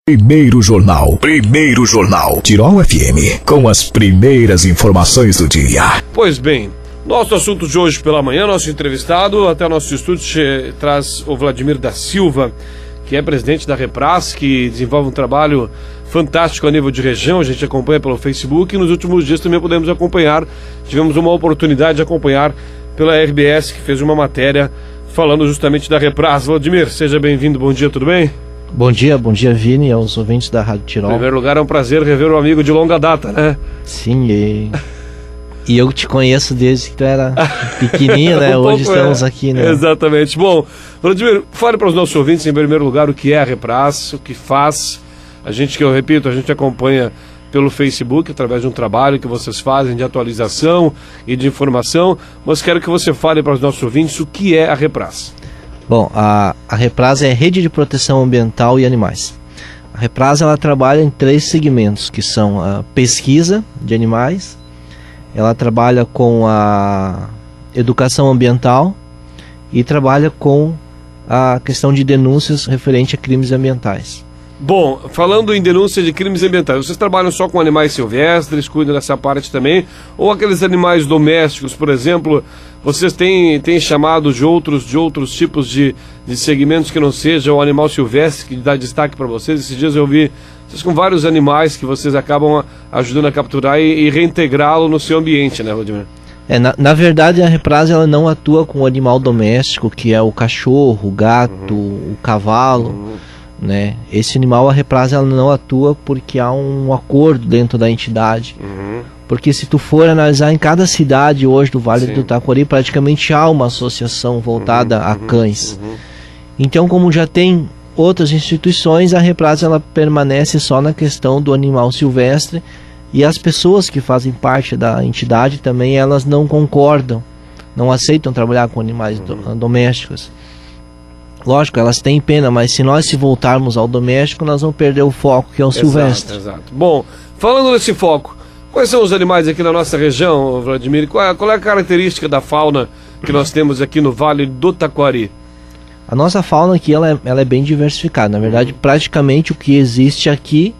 Primeiro Jornal. Tirol FM, com as primeiras informações do dia. Pois bem, nosso assunto de hoje pela manhã, nosso entrevistado até nosso estúdio traz o Vladimir da Silva, que é presidente da Repras, que desenvolve um trabalho fantástico a nível de região. A gente acompanha pelo Facebook e nos últimos dias também podemos acompanhar. Tivemos uma oportunidade de acompanhar pela RBS, que fez uma matéria falando justamente da Repras. Vladimir, seja bem-vindo, bom dia, tudo bem? Bom dia Vini, aos ouvintes da Rádio Tirol. Em primeiro lugar, é um prazer rever um amigo de longa data, né? Sim, e eu te conheço desde que tu era pequenininho, né? Hoje estamos aqui, né? Exatamente. Bom, Vladimir, fale para os nossos ouvintes, em primeiro lugar, o que é a Repras, o que faz. A gente acompanha pelo Facebook, através de um trabalho que vocês fazem de atualização e de informação, mas quero que você fale para os nossos ouvintes o que é a Repras. Bom, a Repras é a Rede de Proteção Ambiental e Animais. A Repras, ela trabalha em 3 segmentos, que são a pesquisa de animais, ela trabalha com a educação ambiental e trabalha com a questão de denúncias referente a crimes ambientais. Bom, falando em denúncia de crimes ambientais, vocês trabalham só com animais silvestres, cuidam dessa parte também, ou aqueles animais domésticos, por exemplo, vocês têm chamado de outros tipos de segmentos que não seja o animal silvestre, que dá destaque para vocês? Esses dias eu vi vocês com vários animais que vocês acabam ajudando a capturar e reintegrá-lo no seu ambiente, né, Vladimir? Na verdade, a Repras, ela não atua com o animal doméstico, que é o cachorro, o gato, o cavalo, né? Esse animal, a Repras, ela não atua porque há um acordo dentro da entidade. Porque se tu for analisar em cada cidade hoje do Vale do Taquari, praticamente há uma associação voltada a cães. Então, como já tem outras instituições, a Repras, ela permanece só na questão do animal silvestre, e as pessoas que fazem parte da entidade também, elas não concordam, não aceitam trabalhar com animais domésticos. Lógico, elas têm pena, mas se nós se voltarmos ao doméstico, nós vamos perder o foco, que é o silvestre. Exato. Bom, falando nesse foco, quais são os animais aqui na nossa região, Vladimir? Qual é a característica da fauna que nós temos aqui no Vale do Taquari? A nossa fauna aqui, ela é bem diversificada. Na verdade, praticamente o que existe aqui,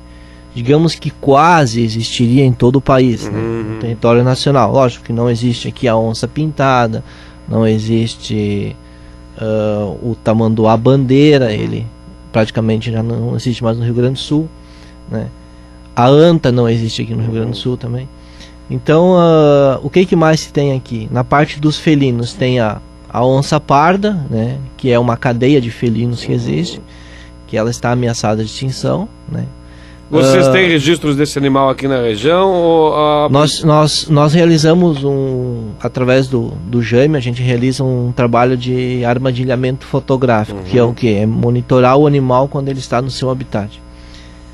digamos que quase existiria em todo o país, né? No território nacional. Lógico que não existe aqui a onça-pintada, não existe o tamanduá-bandeira, ele praticamente já não existe mais no Rio Grande do Sul, né? A anta não existe aqui no Rio Grande do Sul também. Então, o que mais se tem aqui? Na parte dos felinos tem a onça parda, né, que é uma cadeia de felinos que existe, que ela está ameaçada de extinção, né? Vocês têm registros desse animal aqui na região? Ou, Nós realizamos através do Jaime, a gente realiza um trabalho de armadilhamento fotográfico, que é o quê? É monitorar o animal quando ele está no seu habitat.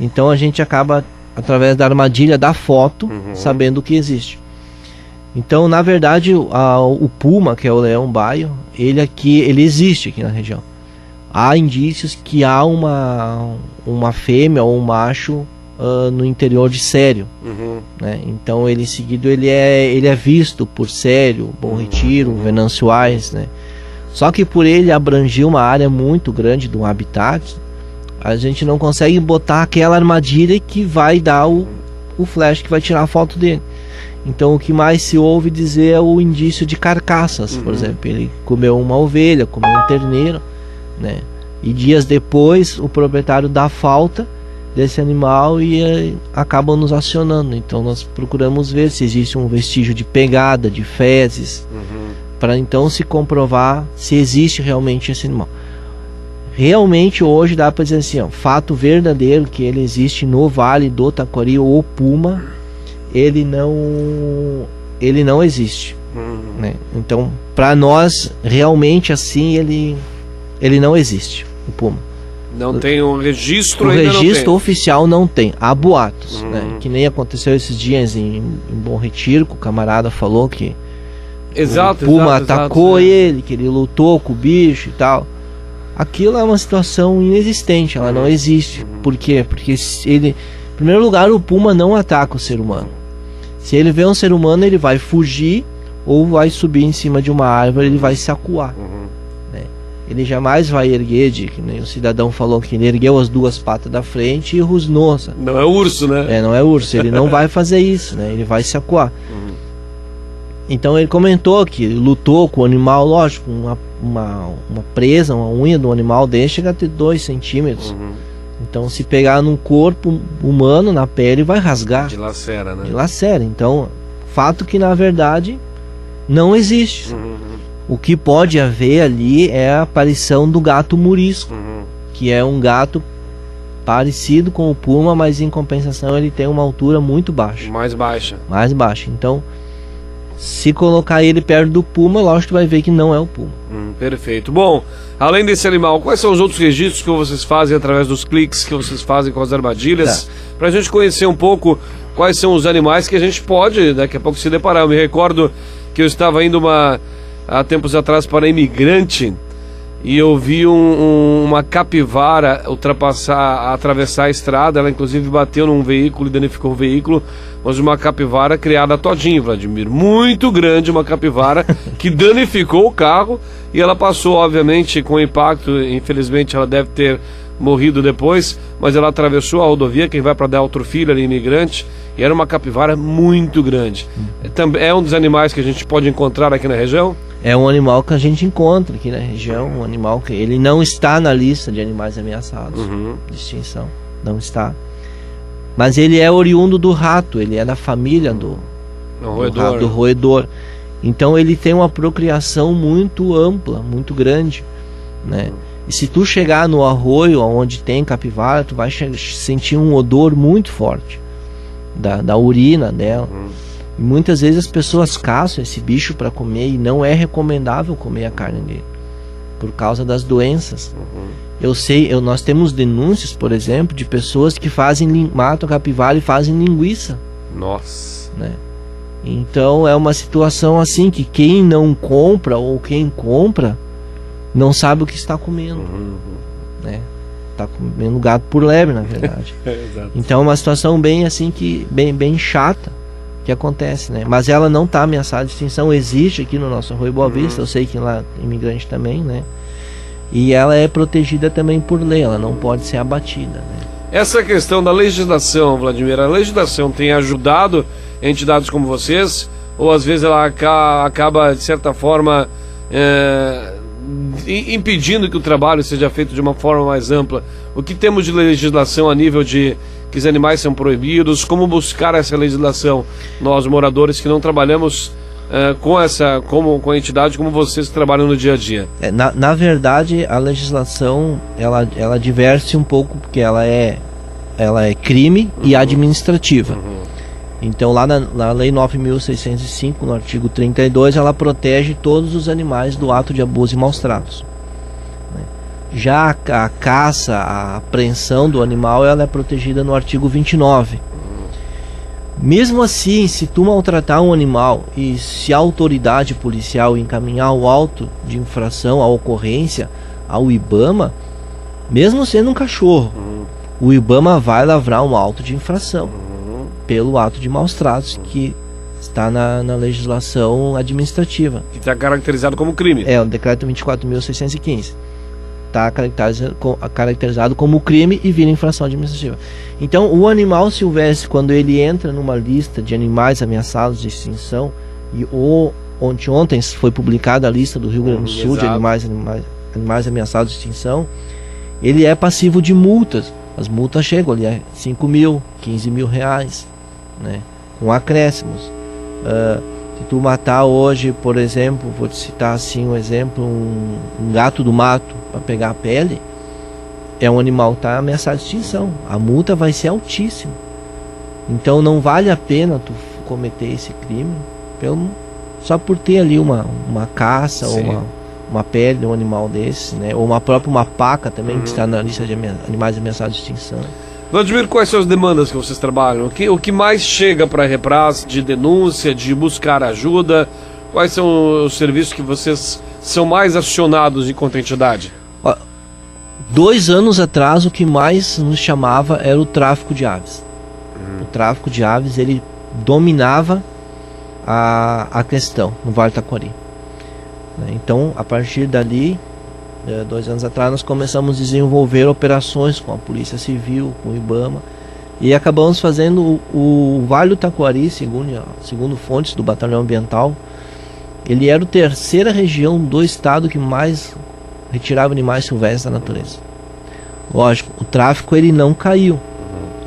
Então a gente acaba, através da armadilha da foto, sabendo o que existe. Então, na verdade, o puma, que é o leão-baio, ele existe aqui na região. Há indícios que há uma fêmea ou um macho no interior de Sério, né? Então, ele seguido, ele é visto por Sério, Bom Retiro, Venâncio Aires, né? Só que por ele abranger uma área muito grande do habitat, a gente não consegue botar aquela armadilha que vai dar o flash que vai tirar a foto dele. Então o que mais se ouve dizer é o indício de carcaças, por exemplo, ele comeu uma ovelha, comeu um terneiro, né? E dias depois o proprietário dá falta desse animal e acabam nos acionando. Então nós procuramos ver se existe um vestígio de pegada, de fezes, para então se comprovar se existe realmente esse animal. Realmente hoje dá para dizer assim, fato verdadeiro que ele existe no Vale do Taquari, o puma, ele não existe, né? Então, para nós, realmente assim, ele não existe, o puma. Não tem um registro, o registro oficial não tem, há boatos, né? Que nem aconteceu esses dias em Bom Retiro, que o camarada falou que o puma atacou ele, que ele lutou com o bicho e tal. Aquilo é uma situação inexistente, ela não existe. Por quê? Porque em primeiro lugar, o puma não ataca o ser humano. Se ele vê um ser humano, ele vai fugir ou vai subir em cima de uma árvore, ele vai se acuar, né? ele jamais vai erguer, que nem o cidadão falou, que ele ergueu as duas patas da frente e rosnou. Não é urso, né? Não é urso, ele não vai fazer isso, né? Ele vai se acuar. Então ele comentou que lutou com o animal, lógico, uma presa, uma unha do animal desse chega a ter 2 centímetros. Então se pegar num corpo humano, na pele, vai rasgar. Dilacera, né? Dilacera. Então, fato que na verdade não existe. O que pode haver ali é a aparição do gato murisco, que é um gato parecido com o puma, mas em compensação ele tem uma altura muito baixa. Mais baixa. Mais baixa. Então, se colocar ele perto do puma, lógico que vai ver que não é o puma. Perfeito. Bom, além desse animal, quais são os outros registros que vocês fazem através dos cliques que vocês fazem com as armadilhas? Para a gente conhecer um pouco quais são os animais que a gente pode daqui a pouco se deparar. Eu me recordo que eu estava indo há tempos atrás para Imigrante e eu vi uma capivara atravessar a estrada. Ela inclusive bateu num veículo e danificou o veículo, mas uma capivara criada todinha, Vladimir, muito grande, uma capivara que danificou o carro e ela passou, obviamente, com impacto. Infelizmente ela deve ter morrido depois, mas ela atravessou a rodovia, quem vai para Deltro Filho, ali, Imigrante, e era uma capivara muito grande. É um dos animais que a gente pode encontrar aqui na região? É um animal que a gente encontra aqui na região, um animal que ele não está na lista de animais ameaçados de extinção, não está. Mas ele é oriundo do rato, ele é da família do roedor. Então ele tem uma procriação muito ampla, muito grande, né? E se tu chegar no arroio onde tem capivara, tu vai sentir um odor muito forte da urina dela. E muitas vezes as pessoas caçam esse bicho para comer e não é recomendável comer a carne dele por causa das doenças. Nós temos denúncias, por exemplo, de pessoas que matam a capivara e fazem linguiça. Nossa. Né? Então é uma situação assim que quem não compra ou quem compra não sabe o que está comendo, né? Está comendo gato por lebre, na verdade. Então é uma situação bem assim bem chata que acontece, né? Mas ela não está ameaçada de extinção, existe aqui no nosso Arroio Boa Vista, eu sei que lá Imigrante também, né? E ela é protegida também por lei, ela não pode ser abatida, né? Essa questão da legislação, Vladimir, a legislação tem ajudado entidades como vocês, ou às vezes ela acaba de certa forma impedindo que o trabalho seja feito de uma forma mais ampla? O que temos de legislação a nível de que os animais são proibidos? Como buscar essa legislação? Nós, moradores que não trabalhamos com a entidade como vocês que trabalham no dia a dia. Na verdade, a legislação ela diverge um pouco, porque ela é crime e administrativa. Então lá na Lei 9.605, no artigo 32, ela protege todos os animais do ato de abuso e maus tratos. Já a caça, a apreensão do animal, ela é protegida no artigo 29. Mesmo assim, se tu maltratar um animal e se a autoridade policial encaminhar o auto de infração, a ocorrência, ao IBAMA, mesmo sendo um cachorro, o IBAMA vai lavrar um auto de infração pelo ato de maus tratos que está na legislação administrativa. Que está caracterizado como crime. O decreto 24.615. Está caracterizado como crime e vira infração administrativa. Então, o animal silvestre, quando ele entra numa lista de animais ameaçados de extinção, ontem foi publicada a lista do Rio Grande do Sul de animais ameaçados de extinção, ele é passivo de multas. As multas chegam ali a 5 mil, 15 mil reais, né? Com acréscimos. Se tu matar hoje, por exemplo, vou te citar assim um exemplo, um gato do mato para pegar a pele, é um animal que está ameaçado de extinção. A multa vai ser altíssima. Então não vale a pena tu cometer esse crime só por ter ali uma caça ou uma pele de um animal desse, né? Ou uma paca também que está na lista de animais ameaçados de extinção. Vladimir, quais são as demandas que vocês trabalham? O que mais chega para a Repras de denúncia, de buscar ajuda? Quais são os serviços que vocês são mais acionados enquanto entidade? 2 anos atrás, o que mais nos chamava era o tráfico de aves. O tráfico de aves, ele dominava a questão no Vale do Taquari. Então, a partir dali, 2 anos atrás, nós começamos a desenvolver operações com a Polícia Civil, com o IBAMA, e acabamos fazendo o Vale do Taquari, segundo fontes do Batalhão Ambiental, ele era a 3ª região do estado que mais retirava animais silvestres da natureza. Lógico, o tráfico ele não caiu,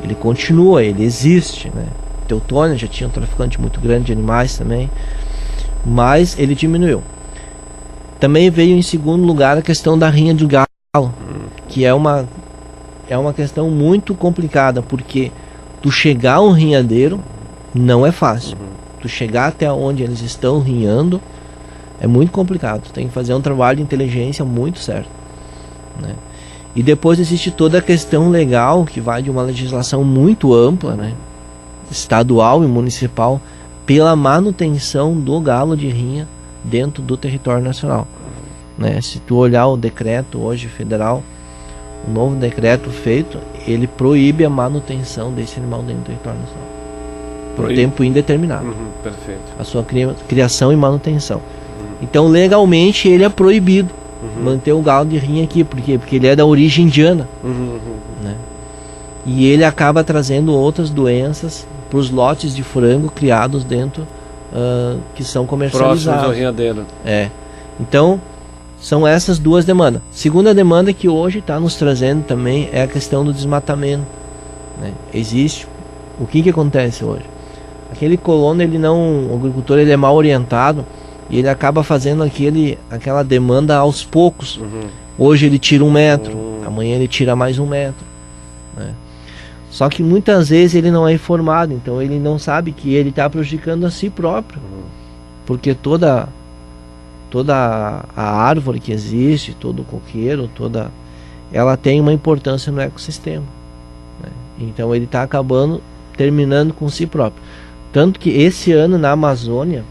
ele continua, ele existe, né? Teutônia já tinha um traficante muito grande de animais também, mas ele diminuiu. Também veio em segundo lugar a questão da rinha de galo, que é uma questão muito complicada, porque tu chegar a um rinhadeiro não é fácil. Tu chegar até onde eles estão rinhando é muito complicado. Tu tem que fazer um trabalho de inteligência muito certo, né? E depois existe toda a questão legal, que vai de uma legislação muito ampla, né, estadual e municipal, pela manutenção do galo de rinha dentro do território nacional, né? Se tu olhar o decreto hoje federal, o novo decreto feito, ele proíbe a manutenção desse animal dentro do território nacional por tempo indeterminado. Perfeito. A sua criação e manutenção. Então legalmente ele é proibido manter o galo de rinha aqui, porque ele é da origem indiana, né? E ele acaba trazendo outras doenças para os lotes de frango criados dentro, que são comercializados. Próximos ao rinhadeiro. Então, são essas duas demandas. Segunda demanda que hoje está nos trazendo também é a questão do desmatamento, né? Existe. O que acontece hoje? Aquele colono, o agricultor ele é mal orientado e ele acaba fazendo aquela demanda aos poucos. Hoje ele tira 1 metro, amanhã ele tira mais 1 metro, né? Só que muitas vezes ele não é informado, então ele não sabe que ele está prejudicando a si próprio, porque toda a árvore que existe, todo o coqueiro, ela tem uma importância no ecossistema, né? Então ele está terminando com si próprio. Tanto que esse ano na Amazônia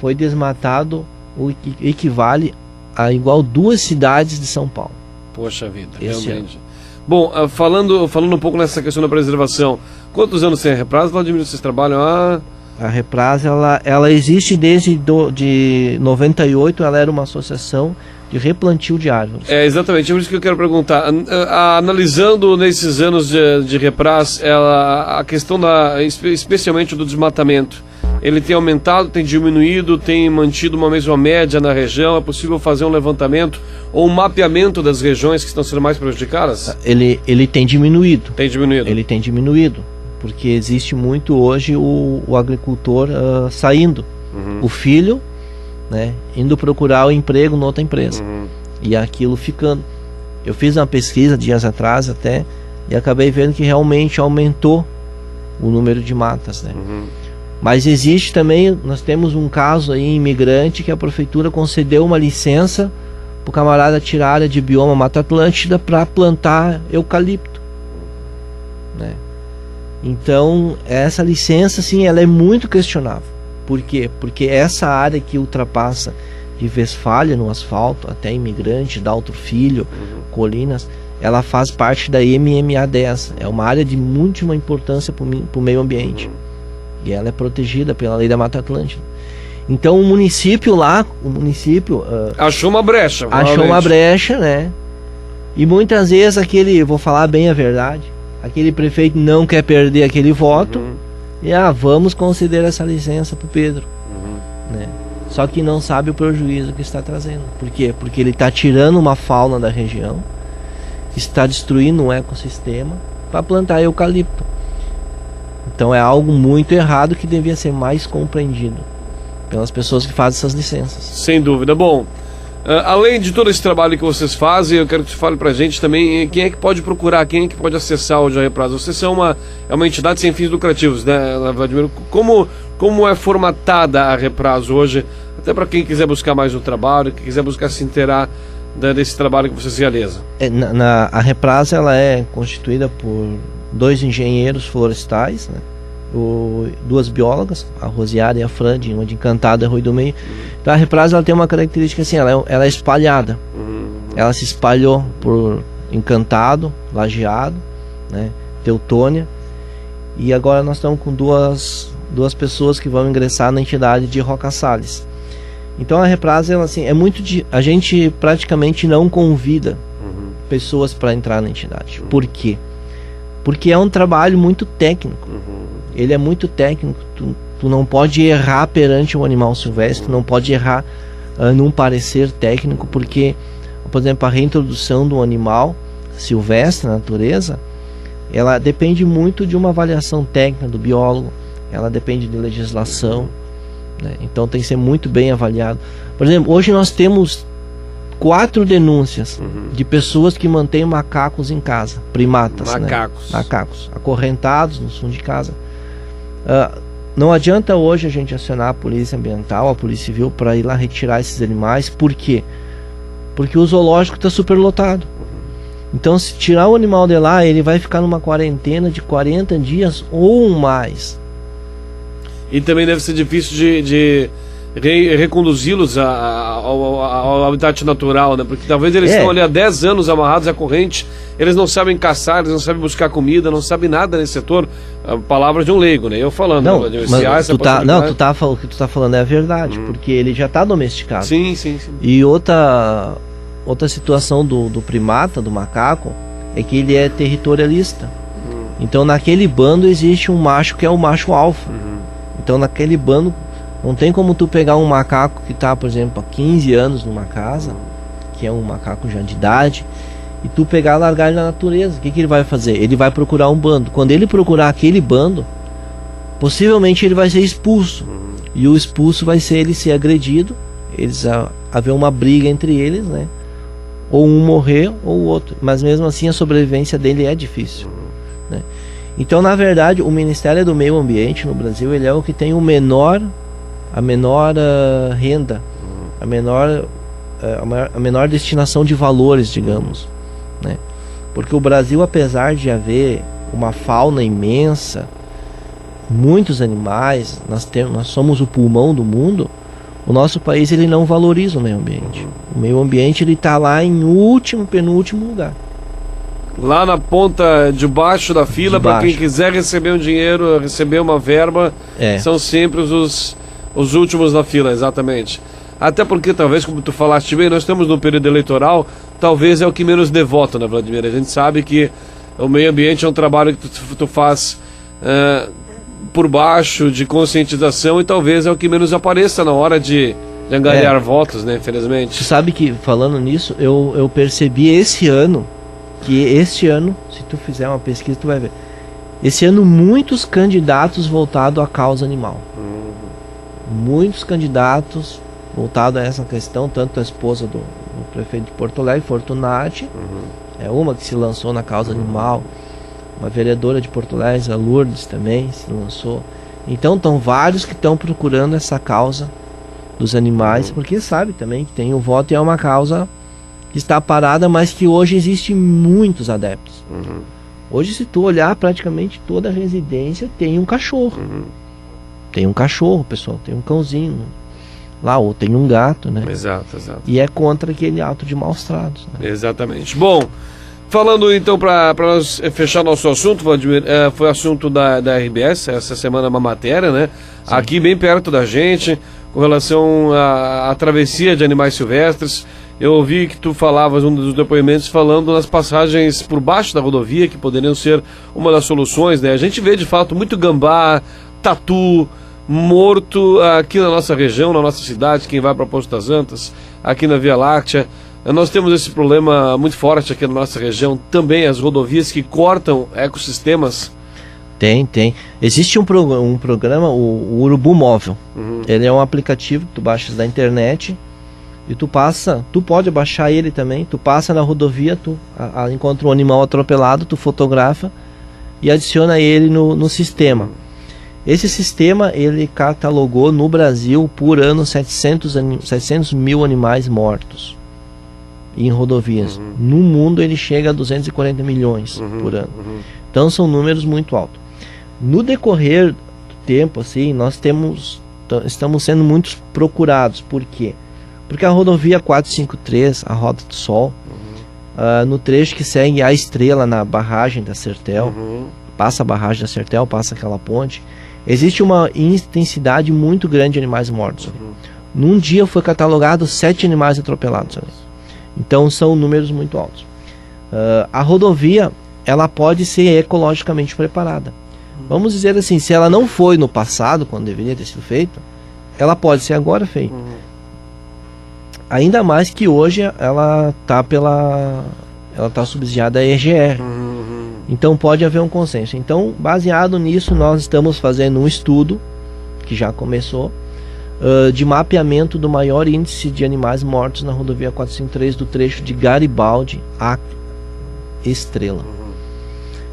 foi desmatado o que equivale a igual 2 cidades de São Paulo. Poxa vida, realmente. Bom, falando um pouco nessa questão da preservação, quantos anos tem a Repras, Vladimir, vocês trabalham? A Repras, ela existe desde de 98, ela era uma associação de replantio de árvores. Exatamente, é por isso que eu quero perguntar. Analisando nesses anos de Repras, a questão especialmente do desmatamento, ele tem aumentado, tem diminuído, tem mantido uma mesma média na região? É possível fazer um levantamento ou um mapeamento das regiões que estão sendo mais prejudicadas? Ele tem diminuído. Tem diminuído? Ele tem diminuído, porque existe muito hoje o agricultor saindo, o filho, né, indo procurar o emprego em outra empresa, e aquilo ficando. Eu fiz uma pesquisa dias atrás até, e acabei vendo que realmente aumentou o número de matas, né? Mas existe também, nós temos um caso aí, imigrante, que a prefeitura concedeu uma licença para o camarada tirar a área de bioma Mata Atlântida para plantar eucalipto, né? Então, essa licença, sim, ela é muito questionável. Por quê? Porque essa área que ultrapassa de Westfália no asfalto, até Imigrante, Daltro Filho, Colinas, ela faz parte da MMA 10. É uma área de muita importância para o meio ambiente. E ela é protegida pela lei da Mata Atlântica. Então o município achou uma brecha. Achou uma brecha, né? E muitas vezes vou falar bem a verdade, aquele prefeito não quer perder aquele voto, e vamos considerar essa licença para o Pedro, né? Só que não sabe o prejuízo que está trazendo. Por quê? Porque ele está tirando uma fauna da região, está destruindo um ecossistema para plantar eucalipto. Então é algo muito errado que devia ser mais compreendido pelas pessoas que fazem essas licenças. Sem dúvida. Bom, além de todo esse trabalho que vocês fazem, eu quero que você fale pra gente também quem é que pode procurar, quem é que pode acessar o Repras. Vocês são uma entidade sem fins lucrativos, né, Vladimir? Como é formatada a Repras hoje, até para quem quiser buscar mais um trabalho, quem quiser buscar se inteirar desse trabalho que vocês realizam? A Repras, ela é constituída por 2 engenheiros florestais, né? 2 biólogas, a Rosiara e a Fran, uma de Encantado e Rui do Meio. Então a Repras, ela tem uma característica assim, ela é espalhada. Ela se espalhou por Encantado, Lajeado, né, Teutônia, e agora nós estamos com duas pessoas que vão ingressar na entidade de Roca Salles. Então a Repras, ela, assim, a gente praticamente não convida pessoas para entrar na entidade. Por quê? Porque é um trabalho muito técnico. Ele é muito técnico. Tu não pode errar perante um animal silvestre, tu não pode errar num parecer técnico, porque, por exemplo, a reintrodução de um animal silvestre na natureza, ela depende muito de uma avaliação técnica do biólogo, ela depende de legislação, né? Então tem que ser muito bem avaliado. Por exemplo, hoje nós temos 4 denúncias de pessoas que mantêm macacos em casa, primatas, macacos acorrentados no fundo de casa. Não adianta hoje a gente acionar a polícia ambiental, a polícia civil, para ir lá retirar esses animais. Por quê? Porque o zoológico está superlotado. Então, se tirar o animal de lá, ele vai ficar numa quarentena de 40 dias ou mais. E também deve ser difícil de reconduzi-los ao habitat natural, né? Porque talvez eles estão ali há 10 anos amarrados à corrente, eles não sabem caçar, eles não sabem buscar comida, não sabem nada nesse setor. Palavras de um leigo, né? Eu falando. Não, o que tu tá falando é a verdade, porque ele já está domesticado. Sim. E outra situação do primata, do macaco, é que ele é territorialista. Então naquele bando existe um macho que é o macho alfa. Então naquele bando não tem como tu pegar um macaco que está, por exemplo, há 15 anos numa casa, que é um macaco já de idade, e tu pegar e largar ele na natureza. O que ele vai fazer? Ele vai procurar um bando. Quando ele procurar aquele bando, possivelmente ele vai ser expulso. E o expulso vai ser ele ser agredido, haver uma briga entre eles, né? Ou um morrer ou o outro. Mas mesmo assim a sobrevivência dele é difícil, né? Então, na verdade, o Ministério do Meio Ambiente no Brasil, ele é o que tem a menor renda, a menor destinação de valores, digamos, né? Porque o Brasil, apesar de haver uma fauna imensa, muitos animais, nós somos o pulmão do mundo, o nosso país ele não valoriza o meio ambiente. O meio ambiente ele está lá em penúltimo lugar. Lá na ponta de baixo da fila, para quem quiser receber um dinheiro, receber uma verba, são sempre os últimos na fila, exatamente. Até porque, talvez, como tu falaste bem, nós estamos no período eleitoral, talvez é o que menos dê voto, né, Vladimir? A gente sabe que o meio ambiente é um trabalho que tu faz por baixo, de conscientização, e talvez é o que menos apareça na hora de angariar votos, né, infelizmente. Tu sabe que, falando nisso, eu percebi esse ano, se tu fizer uma pesquisa, tu vai ver, esse ano muitos candidatos voltados à causa animal. Muitos candidatos voltados a essa questão, tanto a esposa do prefeito de Porto Alegre, Fortunati, é uma que se lançou na causa animal, uma vereadora de Porto Alegre, a Lourdes, também se lançou. Então estão vários que estão procurando essa causa dos animais, porque sabe também que tem o voto e é uma causa que está parada, mas que hoje existem muitos adeptos. Hoje, se tu olhar, praticamente toda a residência tem um cachorro. Tem um cachorro, pessoal, tem um cãozinho lá, ou tem um gato, né? Exato. E é contra aquele ato de maus tratos, né? Exatamente. Bom, falando então, para nós fechar nosso assunto, Vladimir, foi assunto da RBS, essa semana uma matéria, né? Sim. Aqui bem perto da gente, com relação à travessia de animais silvestres. Eu ouvi que tu falavas, um dos depoimentos, falando nas passagens por baixo da rodovia, que poderiam ser uma das soluções, né? A gente vê, de fato, muito gambá, tatu, morto aqui na nossa região, na nossa cidade, quem vai para Poço das Antas, aqui na Via Láctea. Nós temos esse problema muito forte aqui na nossa região, também as rodovias que cortam ecossistemas. Tem. Existe um programa, o Urubu Móvel. Ele é um aplicativo que tu baixas da internet e tu pode baixar ele também, tu passa na rodovia, tu encontra um animal atropelado, tu fotografa e adiciona ele no sistema. Esse sistema, ele catalogou no Brasil por ano 700 mil animais mortos em rodovias. No mundo ele chega a 240 milhões por ano. Então são números muito altos. No decorrer do tempo, assim, nós estamos sendo muito procurados. Por quê? Porque a rodovia 453, a Rota do Sol, no trecho que segue a Estrela, na barragem da Sertel, passa a barragem da Sertel, passa aquela ponte, existe uma intensidade muito grande de animais mortos. Num dia foi catalogado 7 animais atropelados ali. Então são números muito altos. A rodovia, ela pode ser ecologicamente preparada. Vamos dizer assim, se ela não foi no passado, quando deveria ter sido feita, ela pode ser agora feita. Ainda mais que hoje ela está subsidiada a EGR. Então pode haver um consenso. Então, baseado nisso, nós estamos fazendo um estudo, que já começou, de mapeamento do maior índice de animais mortos na rodovia 453 do trecho de Garibaldi a Estrela.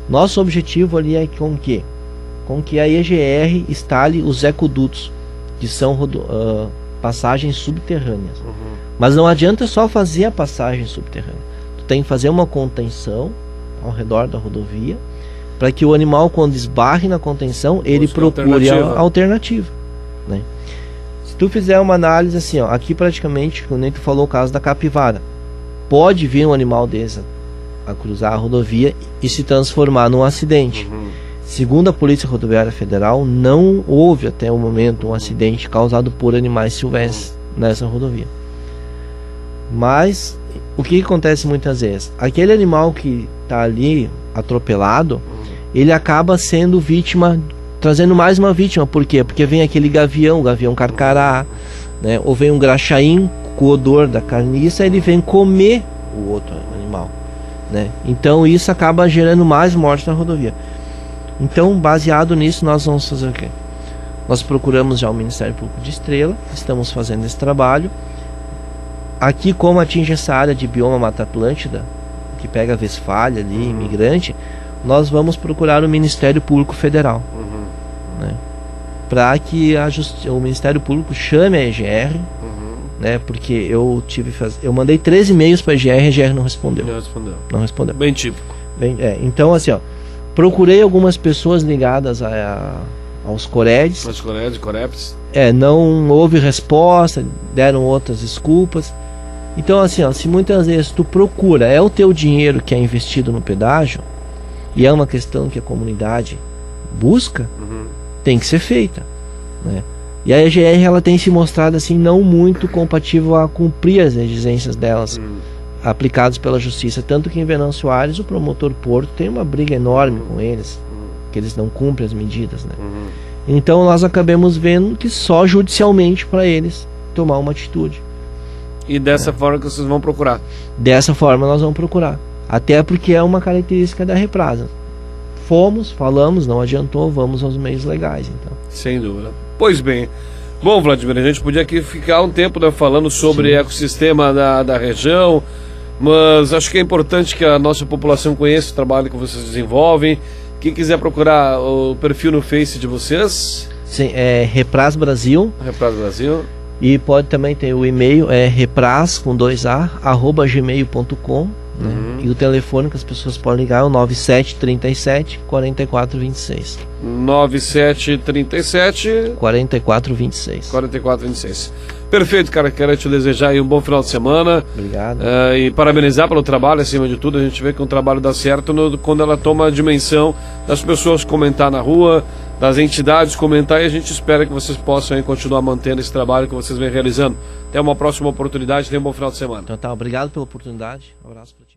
Nosso objetivo ali é com que a EGR instale os ecodutos, que são passagens subterrâneas. Mas não adianta só fazer a passagem subterrânea. Tu tem que fazer uma contenção ao redor da rodovia, para que o animal, quando esbarre na contenção, ele procure a alternativa, né? Se tu fizer uma análise assim, ó, aqui praticamente, como nem tu falou o caso da capivara, pode vir um animal desse a cruzar a rodovia e se transformar num acidente. Segundo a Polícia Rodoviária Federal, não houve até o momento um acidente causado por animais silvestres nessa rodovia. Mas o que acontece muitas vezes? Aquele animal que está ali atropelado, ele acaba sendo vítima, trazendo mais uma vítima. Por quê? Porque vem aquele gavião, o gavião carcará, né? Ou vem um graxaim com o odor da carniça, ele vem comer o outro animal, né? Então isso acaba gerando mais morte na rodovia. Então, baseado nisso, nós vamos fazer o quê? Nós procuramos já o Ministério Público de Estrela, estamos fazendo esse trabalho. Aqui, como atinge essa área de bioma Mata Atlântida, que pega a Westfália ali, imigrante, nós vamos procurar o Ministério Público Federal, né? Para que o Ministério Público chame a EGR, né? Porque eu mandei 13 e-mails para a EGR não respondeu. Não respondeu. Bem típico. Então, assim, ó, procurei algumas pessoas ligadas aos Coredes. Aos Coredes, Coreps. Não houve resposta, deram outras desculpas. Então, assim, ó, se muitas vezes tu procura, é o teu dinheiro que é investido no pedágio, e é uma questão que a comunidade busca, tem que ser feita, né? E a EGR, ela tem se mostrado assim não muito compatível a cumprir as exigências delas aplicadas pela justiça, tanto que em Venâncio Aires o promotor Porto tem uma briga enorme com eles, que eles não cumprem as medidas, né? Então nós acabamos vendo que só judicialmente para eles tomar uma atitude. E dessa forma que vocês vão procurar? Dessa forma nós vamos procurar, até porque é uma característica da Reprasa. Falamos, não adiantou, vamos aos meios legais, então. Sem dúvida. Pois bem. Bom, Vladimir, a gente podia aqui ficar um tempo, né, falando sobre o ecossistema da região, mas acho que é importante que a nossa população conheça o trabalho que vocês desenvolvem. Quem quiser procurar o perfil no Face de vocês... Sim, é Repras Brasil. Repras Brasil. E pode também ter o e-mail, repras, com 2A, @gmail.com. Né? E o telefone que as pessoas podem ligar é o 9737 4426. 9737 4426. Perfeito, cara. Quero te desejar aí um bom final de semana. Obrigado. E parabenizar pelo trabalho, acima de tudo. A gente vê que um trabalho dá certo quando ela toma a dimensão das pessoas comentar na rua, das entidades comentar, e a gente espera que vocês possam aí continuar mantendo esse trabalho que vocês vêm realizando. Até uma próxima oportunidade, tenha um bom final de semana. Então tá, obrigado pela oportunidade. Um abraço para ti.